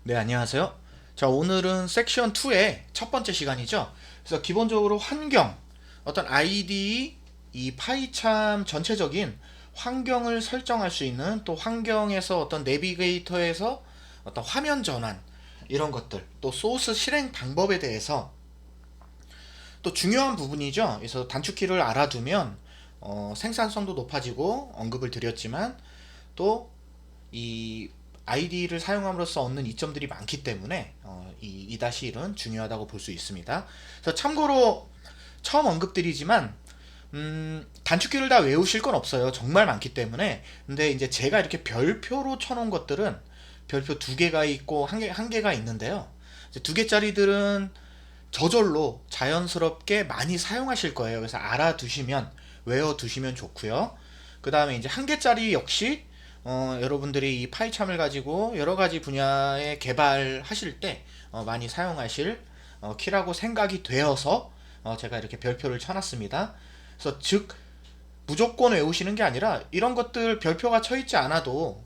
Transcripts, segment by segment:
네, 안녕하세요. 자, 오늘은 섹션 2의 첫 번째 시간이죠. 그래서 기본적으로 환경, 어떤 아이디, 이 파이참 전체적인 환경을 설정할 수 있는, 또 환경에서 어떤 내비게이터에서 어떤 화면 전환, 이런 것들, 또 소스 실행 방법에 대해서 또 중요한 부분이죠. 그래서 단축키를 알아두면 생산성도 높아지고 언급을 드렸지만, 또 이 아이디를 사용함으로써 얻는 이점들이 많기 때문에 이 2-1은 중요하다고 볼 수 있습니다. 그래서 참고로 처음 언급드리지만 단축키를 다 외우실 건 없어요. 정말 많기 때문에. 근데 이제 제가 이렇게 별표로 쳐놓은 것들은 별표 2개가 있고 한 개가 있는데요. 이제 2개짜리들은 저절로 자연스럽게 많이 사용하실 거예요. 그래서 알아두시면 외워두시면 좋고요. 그 다음에 이제 1개짜리 역시 여러분들이 이 파이참을 가지고 여러 가지 분야에 개발하실 때 많이 사용하실 키라고 생각이 되어서 제가 이렇게 별표를 쳐놨습니다. 그래서 즉 무조건 외우시는 게 아니라 이런 것들 별표가 쳐있지 않아도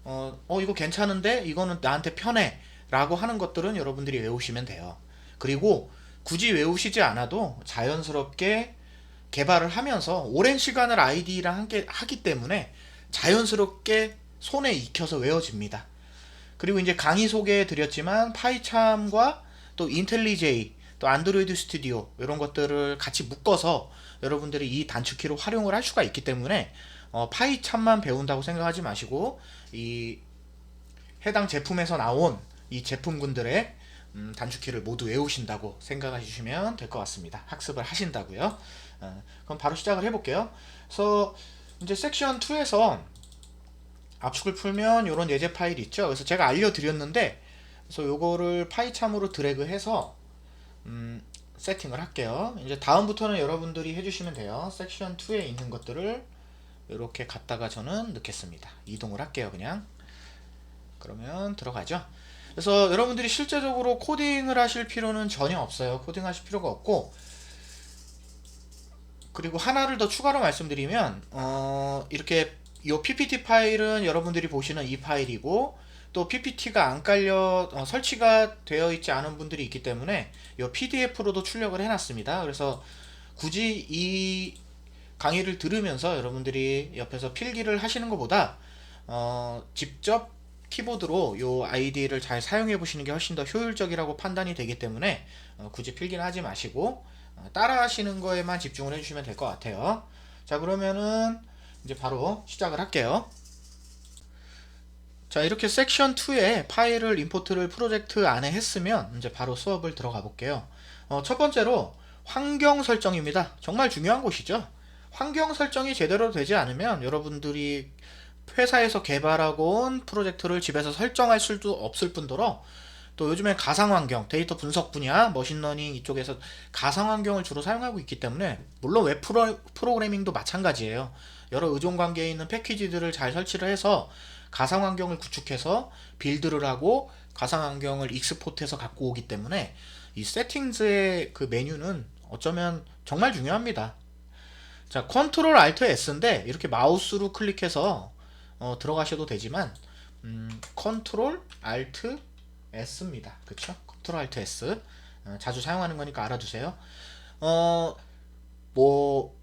이거 괜찮은데 이거는 나한테 편해 라고 하는 것들은 여러분들이 외우시면 돼요. 그리고 굳이 외우시지 않아도 자연스럽게 개발을 하면서 오랜 시간을 아이디랑 함께 하기 때문에 자연스럽게 손에 익혀서 외워집니다. 그리고 이제 강의 소개해 드렸지만 파이참과 또 인텔리제이, 또 안드로이드 스튜디오 이런 것들을 같이 묶어서 여러분들이 이 단축키로 활용을 할 수가 있기 때문에 파이참만 배운다고 생각하지 마시고 이 해당 제품에서 나온 이 제품군들의 단축키를 모두 외우신다고 생각하시면 될 것 같습니다. 학습을 하신다고요. 그럼 바로 시작을 해볼게요. 그래서 이제 섹션 2에서 압축을 풀면 이런 예제 파일이 있죠. 그래서 제가 알려드렸는데, 그래서 요거를 파이참으로 드래그해서 세팅을 할게요. 이제 다음부터는 여러분들이 해주시면 돼요. 섹션 2에 있는 것들을 이렇게 갖다가 저는 넣겠습니다. 이동을 할게요, 그냥. 그러면 들어가죠. 그래서 여러분들이 실제적으로 코딩을 하실 필요는 전혀 없어요. 코딩하실 필요가 없고, 그리고 하나를 더 추가로 말씀드리면 이렇게 이 PPT 파일은 여러분들이 보시는 이 파일이고, 또 PPT가 안 깔려 설치가 되어 있지 않은 분들이 있기 때문에 이 PDF로도 출력을 해놨습니다. 그래서 굳이 이 강의를 들으면서 여러분들이 옆에서 필기를 하시는 것보다 직접 키보드로 이 아이디를 잘 사용해 보시는 게 훨씬 더 효율적이라고 판단이 되기 때문에 굳이 필기는 하지 마시고 따라 하시는 거에만 집중을 해주시면 될 것 같아요. 자, 그러면은 이제 바로 시작을 할게요. 자, 이렇게 섹션 2에 파일을 임포트를 프로젝트 안에 했으면 이제 바로 수업을 들어가 볼게요. 첫 번째로 환경 설정입니다. 정말 중요한 곳이죠. 환경 설정이 제대로 되지 않으면 여러분들이 회사에서 개발하고 온 프로젝트를 집에서 설정할 수도 없을 뿐더러, 또 요즘에 가상환경, 데이터 분석 분야, 머신러닝 이쪽에서 가상환경을 주로 사용하고 있기 때문에, 물론 웹 프로그래밍도 마찬가지예요. 여러 의존관계에 있는 패키지들을 잘 설치를 해서 가상환경을 구축해서 빌드를 하고 가상환경을 익스포트해서 갖고 오기 때문에 이 세팅즈의 그 메뉴는 어쩌면 정말 중요합니다. 자, 컨트롤 알트 S인데 이렇게 마우스로 클릭해서 들어가셔도 되지만 컨트롤 알트 S입니다. 그쵸? 컨트롤 알트 S 자주 사용하는 거니까 알아두세요.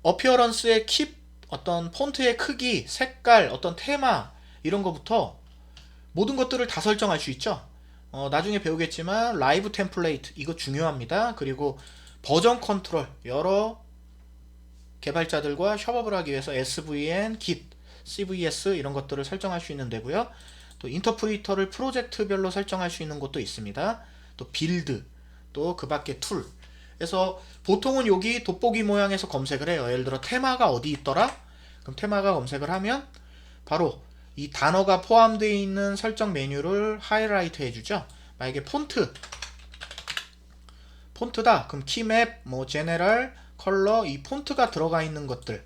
어피어런스의 킵, 어떤 폰트의 크기, 색깔, 어떤 테마 이런 거부터 모든 것들을 다 설정할 수 있죠. 나중에 배우겠지만 라이브 템플레이트 이거 중요합니다. 그리고 버전 컨트롤, 여러 개발자들과 협업을 하기 위해서 SVN, Git, CVS 이런 것들을 설정할 수 있는 데고요. 또 인터프리터를 프로젝트별로 설정할 수 있는 곳도 있습니다. 또 빌드, 또 그 밖에 툴. 그래서 보통은 여기 돋보기 모양에서 검색을 해요. 예를 들어 테마가 어디 있더라? 그럼 테마가 검색을 하면 바로 이 단어가 포함되어 있는 설정 메뉴를 하이라이트 해주죠. 만약에 폰트다. 그럼 키맵, 뭐 제네럴, 컬러, 이 폰트가 들어가 있는 것들을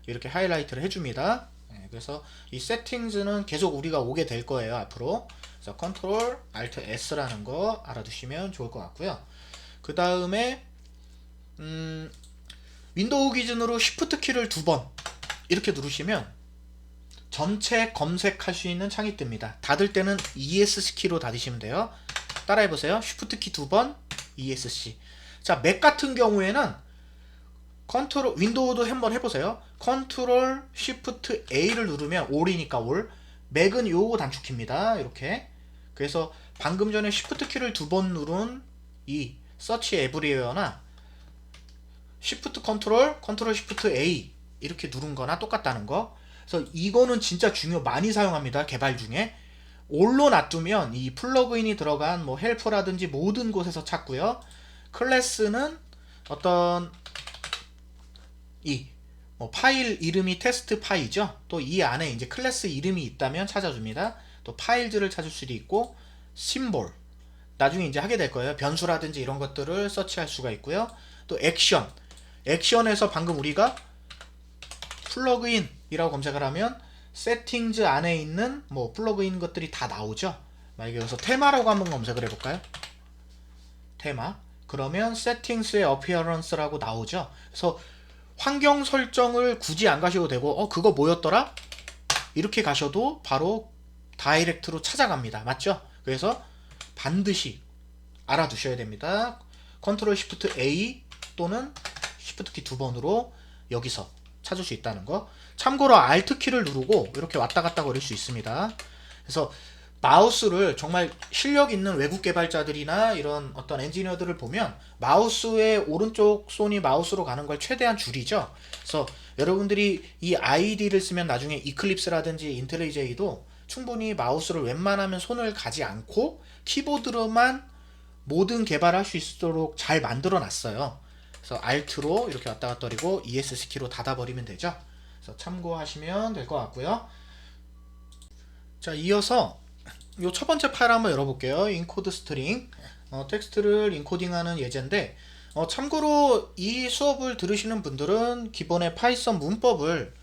이렇게 하이라이트를 해줍니다. 그래서 이 세팅즈는 계속 우리가 오게 될 거예요, 앞으로. 그래서 컨트롤 알트 S라는 거 알아두시면 좋을 것 같고요. 그 다음에 윈도우 기준으로 Shift 키를 2번 이렇게 누르시면 전체 검색할 수 있는 창이 뜹니다. 닫을 때는 ESC 키로 닫으시면 돼요. 따라해보세요. Shift 키 2번, ESC. 자, 맥 같은 경우에는 컨트롤, 윈도우도 한번 해보세요. 컨트롤 Shift A를 누르면 all이니까 all. 맥은 요 단축키입니다. 이렇게. 그래서 방금 전에 Shift 키를 2번 누른 이 서치 에브리웨어나 Shift 컨트롤, 컨트롤 Shift A 이렇게 누른 거나 똑같다는 거. 그래서 이거는 진짜 많이 사용합니다. 개발 중에. all로 놔두면 이 플러그인이 들어간 뭐 헬프라든지 모든 곳에서 찾고요. 클래스는 어떤 이 뭐 파일 이름이 테스트 파이죠. 또 이 안에 이제 클래스 이름이 있다면 찾아줍니다. 또 파일즈를 찾을 수도 있고 심볼 나중에 이제 하게 될 거예요. 변수라든지 이런 것들을 서치할 수가 있고요. 또 액션 액션에서 방금 우리가 플러그인이라고 검색을 하면 세팅즈 안에 있는 뭐 플러그인 것들이 다 나오죠. 만약에 여기서 테마라고 한번 검색을 해볼까요? 테마 그러면 세팅스의 어피어런스라고 나오죠. 그래서 환경 설정을 굳이 안 가셔도 되고 그거 뭐였더라? 이렇게 가셔도 바로 다이렉트로 찾아갑니다. 맞죠? 그래서 반드시 알아두셔야 됩니다. 컨트롤 시프트 A 또는 시프트 키 2번으로 여기서 찾을 수 있다는 거. 참고로 Alt 키를 누르고 이렇게 왔다 갔다 거릴 수 있습니다. 그래서 마우스를 정말 실력 있는 외국 개발자들이나 이런 어떤 엔지니어들을 보면 마우스의 오른쪽 손이 마우스로 가는 걸 최대한 줄이죠. 그래서 여러분들이 이 ID를 쓰면 나중에 이클립스라든지 인텔리제이도 충분히 마우스를 웬만하면 손을 가지 않고 키보드로만 모든 개발할 수 있도록 잘 만들어 놨어요. 그래서 Alt로 이렇게 왔다 갔다 거리고 ESC 키로 닫아버리면 되죠. 그래서 참고하시면 될 것 같고요. 자, 이어서 요 첫 번째 파일 한번 열어볼게요. 인코드 스트링 텍스트를 인코딩하는 예제인데 참고로 이 수업을 들으시는 분들은 기본의 파이썬 문법을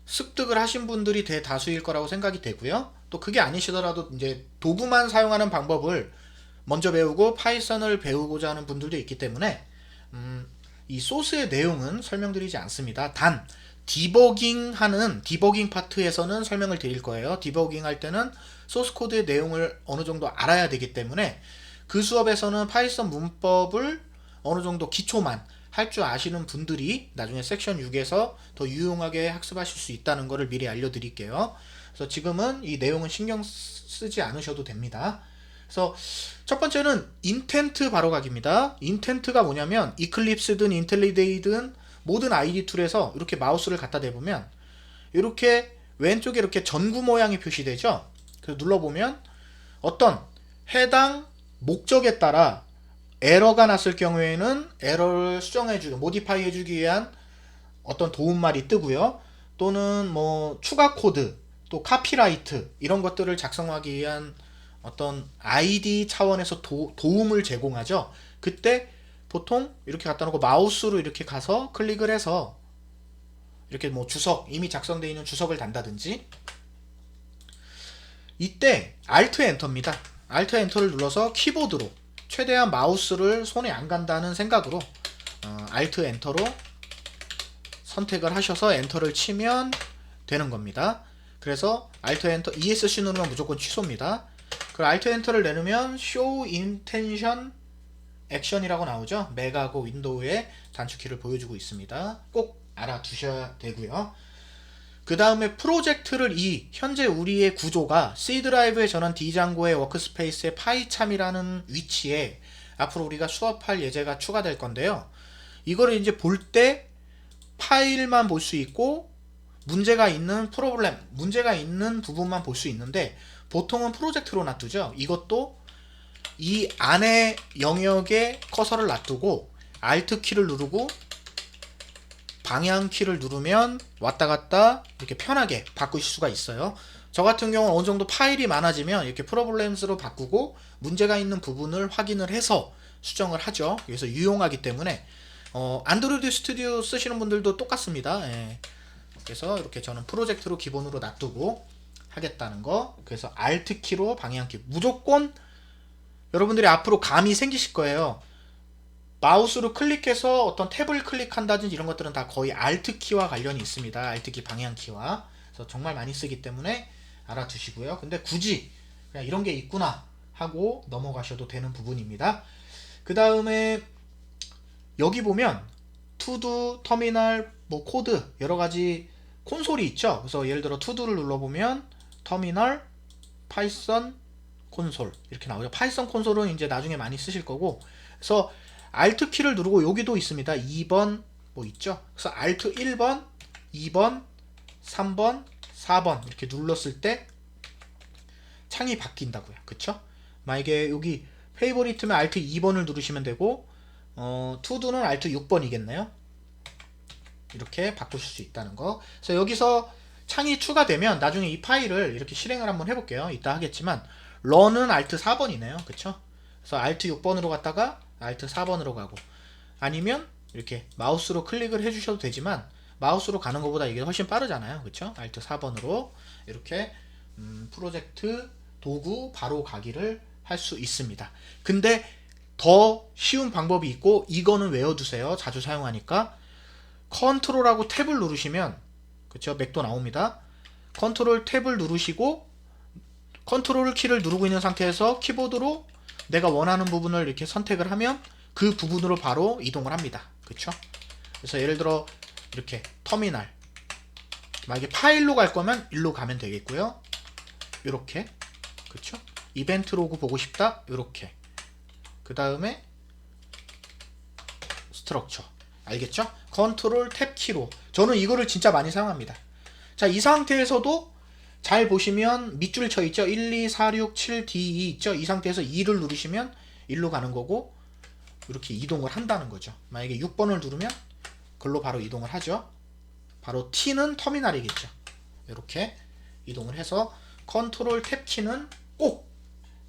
습득을 하신 분들이 대다수일 거라고 생각이 되고요. 또 그게 아니시더라도 이제 도구만 사용하는 방법을 먼저 배우고 파이썬을 배우고자 하는 분들도 있기 때문에 이 소스의 내용은 설명드리지 않습니다. 단 디버깅하는 디버깅 파트에서는 설명을 드릴 거예요. 디버깅 할 때는 소스 코드의 내용을 어느 정도 알아야 되기 때문에 그 수업에서는 파이썬 문법을 어느 정도 기초만 할 줄 아시는 분들이 나중에 섹션 6에서 더 유용하게 학습하실 수 있다는 것을 미리 알려드릴게요. 그래서 지금은 이 내용은 신경 쓰지 않으셔도 됩니다. 그래서 첫 번째는 인텐트 바로가기입니다. 인텐트가 뭐냐면 이클립스든 인텔리데이든 모든 ID 툴에서 이렇게 마우스를 갖다 대보면 이렇게 왼쪽에 이렇게 전구 모양이 표시되죠. 그래서 눌러보면 어떤 해당 목적에 따라 에러가 났을 경우에는 에러를 수정해주기, 모디파이 해주기 위한 어떤 도움말이 뜨고요. 또는 뭐 추가 코드, 또 카피라이트 이런 것들을 작성하기 위한 어떤 ID 차원에서 도움을 제공하죠. 그때 보통 이렇게 갖다 놓고 마우스로 이렇게 가서 클릭을 해서 이렇게 뭐 주석, 이미 작성되어 있는 주석을 단다든지 이때 Alt 엔터입니다. Alt 엔터를 눌러서 키보드로 최대한 마우스를 손에 안 간다는 생각으로 Alt 엔터로 선택을 하셔서 엔터를 치면 되는 겁니다. 그래서 Alt 엔터 ESC 누르면 무조건 취소입니다. 그 Alt 엔터를 내누면 Show Intention 액션이라고 나오죠. 맥하고 윈도우의 단축키를 보여주고 있습니다. 꼭 알아두셔야 되고요. 그 다음에 프로젝트를 현재 우리의 구조가 C 드라이브에 전원 D장고의 워크스페이스의 파이참이라는 위치에 앞으로 우리가 수업할 예제가 추가될 건데요. 이거를 이제 볼 때 파일만 볼 수 있고 문제가 있는 문제가 있는 부분만 볼 수 있는데 보통은 프로젝트로 놔두죠. 이것도 이 안에 영역에 커서를 놔두고 Alt 키를 누르고 방향 키를 누르면 왔다 갔다 이렇게 편하게 바꾸실 수가 있어요. 저 같은 경우는 어느 정도 파일이 많아지면 이렇게 프로블렘스로 바꾸고 문제가 있는 부분을 확인을 해서 수정을 하죠. 그래서 유용하기 때문에 안드로이드 스튜디오 쓰시는 분들도 똑같습니다. 예. 그래서 이렇게 저는 프로젝트로 기본으로 놔두고 하겠다는 거. 그래서 Alt 키로 방향 키 무조건 여러분들이 앞으로 감이 생기실 거예요. 마우스로 클릭해서 어떤 탭을 클릭한다든지 이런 것들은 다 거의 Alt 키와 관련이 있습니다. Alt 키 방향 키와. 그래서 정말 많이 쓰기 때문에 알아두시고요. 근데 굳이 그냥 이런 게 있구나 하고 넘어가셔도 되는 부분입니다. 그 다음에 여기 보면 투두, 터미널, 뭐 코드 여러 가지 콘솔이 있죠. 그래서 예를 들어 투두를 눌러보면 터미널, 파이썬 콘솔 이렇게 나오죠. 파이썬 콘솔은 이제 나중에 많이 쓰실 거고, 그래서 Alt 키를 누르고 여기도 있습니다. 2번 뭐 있죠. 그래서 Alt 1번, 2번, 3번, 4번 이렇게 눌렀을 때 창이 바뀐다고요. 그쵸? 만약에 여기 페이보리트면 Alt 2번을 누르시면 되고, 투두는 Alt 6번이겠네요. 이렇게 바꾸실 수 있다는 거. 그래서 여기서 창이 추가되면 나중에 이 파일을 이렇게 실행을 한번 해볼게요. 이따 하겠지만 run은 Alt 4번이네요. 그쵸? 그래서 Alt 6번으로 갔다가 Alt 4번으로 가고, 아니면 이렇게 마우스로 클릭을 해주셔도 되지만 마우스로 가는 것보다 이게 훨씬 빠르잖아요. 그쵸? Alt 4번으로 이렇게 프로젝트 도구 바로 가기를 할 수 있습니다. 근데 더 쉬운 방법이 있고, 이거는 외워두세요. 자주 사용하니까. 컨트롤하고 탭을 누르시면, 그쵸? 맥도 나옵니다. 컨트롤 탭을 누르시고 컨트롤 키를 누르고 있는 상태에서 키보드로 내가 원하는 부분을 이렇게 선택을 하면 그 부분으로 바로 이동을 합니다. 그쵸? 그래서 예를 들어 이렇게 터미널, 만약에 파일로 갈 거면 일로 가면 되겠고요. 이렇게, 그쵸? 이벤트 로그 보고 싶다, 이렇게. 그 다음에 스트럭처, 알겠죠? 컨트롤 탭 키로. 저는 이거를 진짜 많이 사용합니다. 자, 이 상태에서도 잘 보시면 밑줄 쳐 있죠? 1, 2, 4, 6, 7, D, 2 있죠? 이 상태에서 2를 누르시면 1로 가는 거고, 이렇게 이동을 한다는 거죠. 만약에 6번을 누르면 글로 바로 이동을 하죠. 바로 T는 터미널이겠죠. 이렇게 이동을 해서 컨트롤 탭 키는 꼭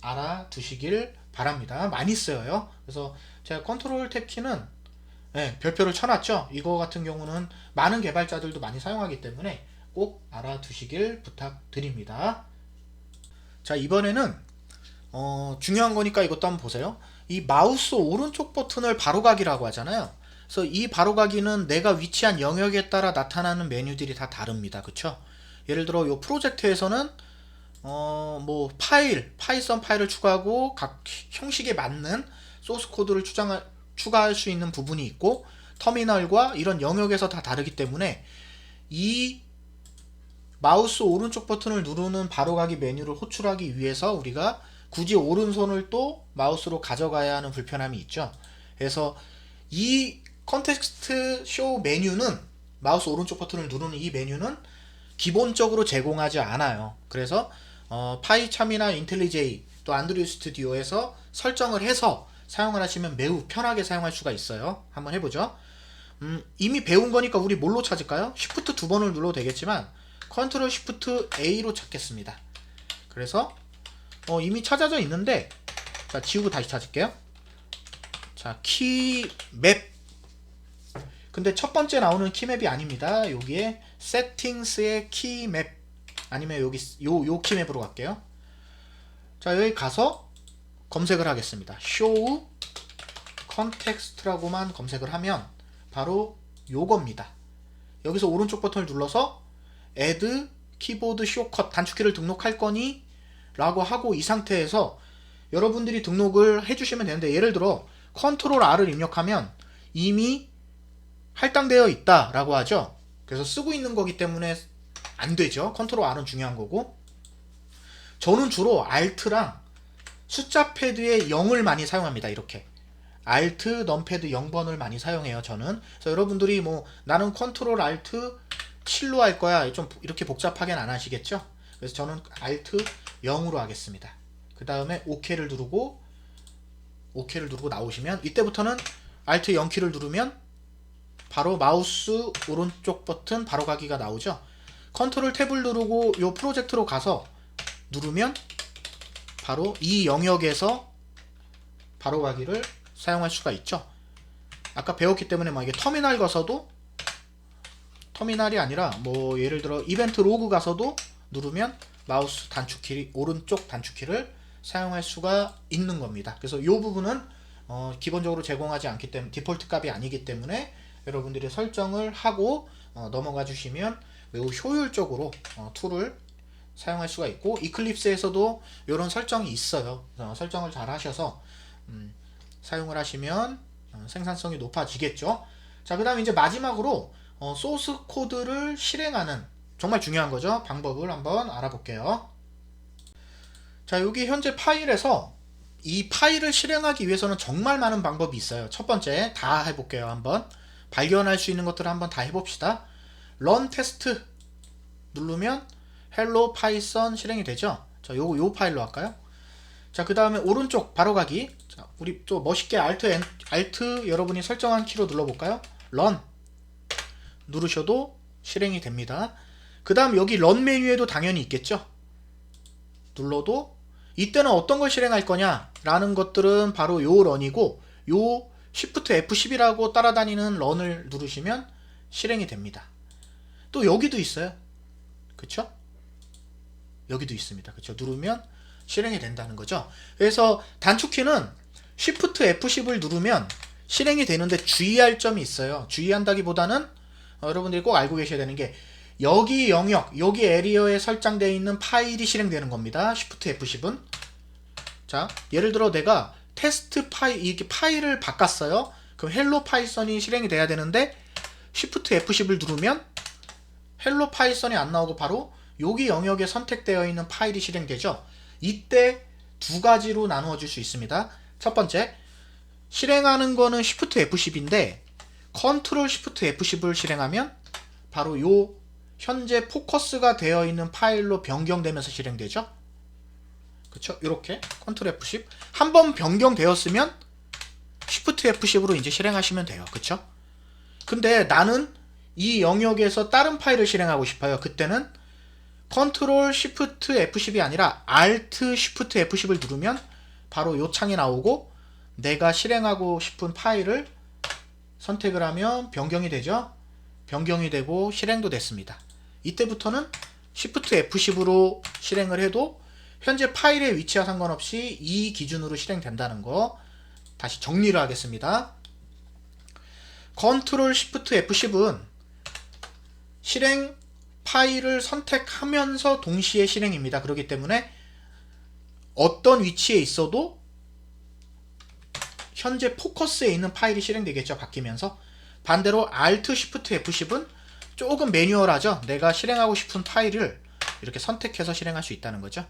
알아두시길 바랍니다. 많이 쓰여요. 그래서 제가 컨트롤 탭 키는 별표를 쳐놨죠. 이거 같은 경우는 많은 개발자들도 많이 사용하기 때문에 꼭 알아두시길 부탁드립니다. 자, 이번에는 중요한 거니까 이것도 한번 보세요. 이 마우스 오른쪽 버튼을 바로가기라고 하잖아요. 그래서 이 바로가기는 내가 위치한 영역에 따라 나타나는 메뉴들이 다 다릅니다. 그쵸? 예를 들어 이 프로젝트에서는 뭐 파이썬 파일을 추가하고 각 형식에 맞는 소스 코드를 추가할 수 있는 부분이 있고, 터미널과 이런 영역에서 다 다르기 때문에 이 마우스 오른쪽 버튼을 누르는 바로가기 메뉴를 호출하기 위해서 우리가 굳이 오른손을 또 마우스로 가져가야 하는 불편함이 있죠. 그래서 이 컨텍스트 쇼 메뉴는, 마우스 오른쪽 버튼을 누르는 이 메뉴는 기본적으로 제공하지 않아요. 그래서 파이참이나 인텔리제이 또 안드로이드 스튜디오에서 설정을 해서 사용을 하시면 매우 편하게 사용할 수가 있어요. 한번 해보죠. 이미 배운 거니까 우리 뭘로 찾을까요? Shift 2번을 눌러도 되겠지만 컨트롤 Shift A로 찾겠습니다. 그래서 이미 찾아져 있는데, 자, 지우고 다시 찾을게요. 자, 키맵. 근데 첫 번째 나오는 키맵이 아닙니다. 여기에 세팅스의 키맵, 아니면 여기 요 키맵으로 갈게요. 자, 여기 가서 검색을 하겠습니다. show context라고만 검색을 하면 바로 요겁니다. 여기서 오른쪽 버튼을 눌러서 add keyboard shortcut 단축키를 등록할 거니? 라고 하고, 이 상태에서 여러분들이 등록을 해주시면 되는데, 예를 들어 컨트롤 R을 입력하면 이미 할당되어 있다 라고 하죠. 그래서 쓰고 있는 거기 때문에 안 되죠. 컨트롤 R은 중요한 거고, 저는 주로 Alt랑 숫자 패드의 0을 많이 사용합니다. 이렇게 Alt, 넘패드 0번을 많이 사용해요. 저는. 그래서 여러분들이 뭐 나는 컨트롤 Alt 7로 할 거야, 좀 이렇게 복잡하게는 안 하시겠죠. 그래서 저는 Alt 0으로 하겠습니다. 그 다음에 OK를 누르고 나오시면, 이때부터는 Alt 0키를 누르면 바로 마우스 오른쪽 버튼 바로가기가 나오죠. 컨트롤 탭을 누르고 요 프로젝트로 가서 누르면 바로 이 영역에서 바로가기를 사용할 수가 있죠. 아까 배웠기 때문에 뭐 이게 터미널 가서도, 터미널이 아니라 뭐 예를 들어 이벤트 로그 가서도 누르면 마우스 단축키, 오른쪽 단축키를 사용할 수가 있는 겁니다. 그래서 이 부분은 기본적으로 제공하지 않기 때문에 디폴트 값이 아니기 때문에 여러분들이 설정을 하고 넘어가 주시면 매우 효율적으로 툴을 사용할 수가 있고, 이클립스에서도 이런 설정이 있어요. 설정을 잘 하셔서 사용을 하시면 생산성이 높아지겠죠. 자, 그 다음에 이제 마지막으로 소스 코드를 실행하는 정말 중요한 거죠. 방법을 한번 알아볼게요. 자, 여기 현재 파일에서 이 파일을 실행하기 위해서는 정말 많은 방법이 있어요. 첫 번째 다 해볼게요. 한번 발견할 수 있는 것들을 한번 다 해봅시다. run test 누르면 hello python 실행이 되죠. 자, 요 파일로 할까요? 자, 그 다음에 오른쪽 바로 가기. 자, 우리 또 멋있게 alt 여러분이 설정한 키로 눌러볼까요? run 누르셔도 실행이 됩니다. 그 다음 여기 run 메뉴에도 당연히 있겠죠. 눌러도 이때는 어떤 걸 실행할 거냐 라는 것들은 바로 요 run이고, 요 Shift F10이라고 따라다니는 run을 누르시면 실행이 됩니다. 또 여기도 있어요. 그쵸? 여기도 있습니다. 그쵸? 누르면 실행이 된다는 거죠. 그래서 단축키는 Shift F10을 누르면 실행이 되는데 주의할 점이 있어요. 주의한다기보다는 여러분들이 꼭 알고 계셔야 되는 게, 여기 영역, 여기 에리어에 설정되어 있는 파일이 실행되는 겁니다. Shift F10은. 자, 예를 들어 내가 테스트 파일, 이렇게 파일을 바꿨어요. 그럼 헬로 파이썬이 실행이 돼야 되는데 Shift F10을 누르면 헬로 파이썬이 안 나오고 바로 여기 영역에 선택되어 있는 파일이 실행되죠. 이때 두 가지로 나누어 줄 수 있습니다. 첫 번째, 실행하는 거는 Shift F10인데 Ctrl Shift F10을 실행하면 바로 요 현재 포커스가 되어 있는 파일로 변경되면서 실행되죠. 그쵸? 이렇게 Ctrl F10 한번 변경되었으면 Shift F10으로 이제 실행하시면 돼요. 그쵸? 근데 나는 이 영역에서 다른 파일을 실행하고 싶어요. 그때는 Ctrl Shift F10이 아니라 Alt Shift F10을 누르면 바로 요 창이 나오고, 내가 실행하고 싶은 파일을 선택을 하면 변경이 되죠. 변경이 되고 실행도 됐습니다. 이때부터는 Shift F10으로 실행을 해도 현재 파일의 위치와 상관없이 이 기준으로 실행된다는 거 다시 정리를 하겠습니다. Ctrl Shift F10은 실행 파일을 선택하면서 동시에 실행입니다. 그렇기 때문에 어떤 위치에 있어도 현재 포커스에 있는 파일이 실행되겠죠. 바뀌면서. 반대로 Alt Shift F10은 조금 매뉴얼하죠. 내가 실행하고 싶은 파일을 이렇게 선택해서 실행할 수 있다는 거죠.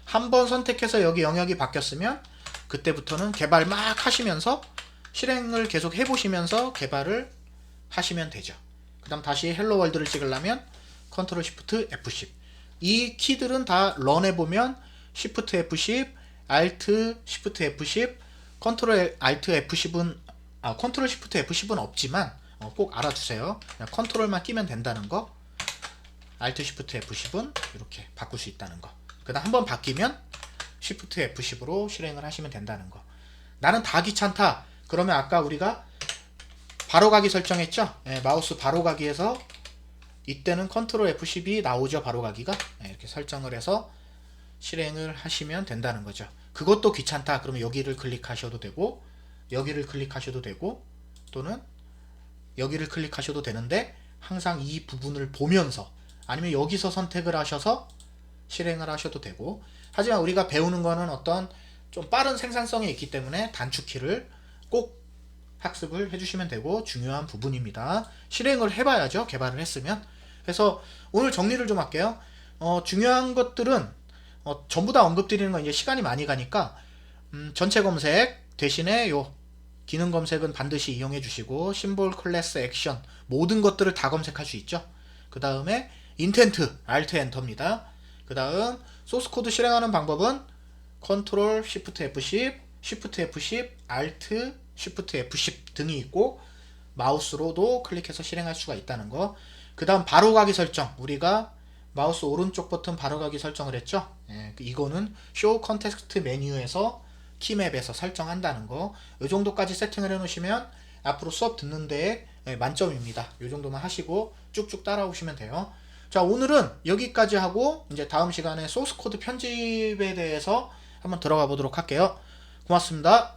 한번 선택해서 여기 영역이 바뀌었으면 그때부터는 개발 막 하시면서 실행을 계속 해보시면서 개발을 하시면 되죠. 그 다음 다시 헬로 월드를 찍으려면 Ctrl Shift F10. 이 키들은 다 run 해보면 Shift F10, Alt Shift F10, Ctrl Alt F10은 Ctrl Shift F10은 없지만 꼭 알아두세요. 그냥 컨트롤만 끼면 된다는 거. Alt Shift F10은 이렇게 바꿀 수 있다는 거. 그 다음 한번 바뀌면 Shift F10으로 실행을 하시면 된다는 거. 나는 다 귀찮다. 그러면 아까 우리가 바로가기 설정했죠? 네, 마우스 바로가기에서 이때는 Ctrl F10이 나오죠. 바로가기가. 네, 이렇게 설정을 해서 실행을 하시면 된다는 거죠. 그것도 귀찮다. 그러면 여기를 클릭하셔도 되고, 여기를 클릭하셔도 되고, 또는 여기를 클릭하셔도 되는데 항상 이 부분을 보면서, 아니면 여기서 선택을 하셔서 실행을 하셔도 되고. 하지만 우리가 배우는 거는 어떤 좀 빠른 생산성이 있기 때문에 단축키를 꼭 학습을 해주시면 되고 중요한 부분입니다. 실행을 해봐야죠. 개발을 했으면. 그래서 오늘 정리를 좀 할게요. 중요한 것들은 전부 다 언급드리는 건 이제 시간이 많이 가니까 전체 검색 대신에 요 기능 검색은 반드시 이용해 주시고, 심볼, 클래스, 액션 모든 것들을 다 검색할 수 있죠. 그 다음에 인텐트, Alt 엔터입니다. 그 다음 소스 코드 실행하는 방법은 Ctrl Shift F10, Shift F10, Alt Shift F10 등이 있고, 마우스로도 클릭해서 실행할 수가 있다는 거. 그 다음 바로가기 설정, 우리가 마우스 오른쪽 버튼 바로가기 설정을 했죠. 이거는 Show Context 메뉴에서 키맵에서 설정한다는 거. 이 정도까지 세팅을 해 놓으시면 앞으로 수업 듣는 데에 만점입니다. 이 정도만 하시고 쭉쭉 따라오시면 돼요. 자, 오늘은 여기까지 하고 이제 다음 시간에 소스 코드 편집에 대해서 한번 들어가 보도록 할게요. 고맙습니다.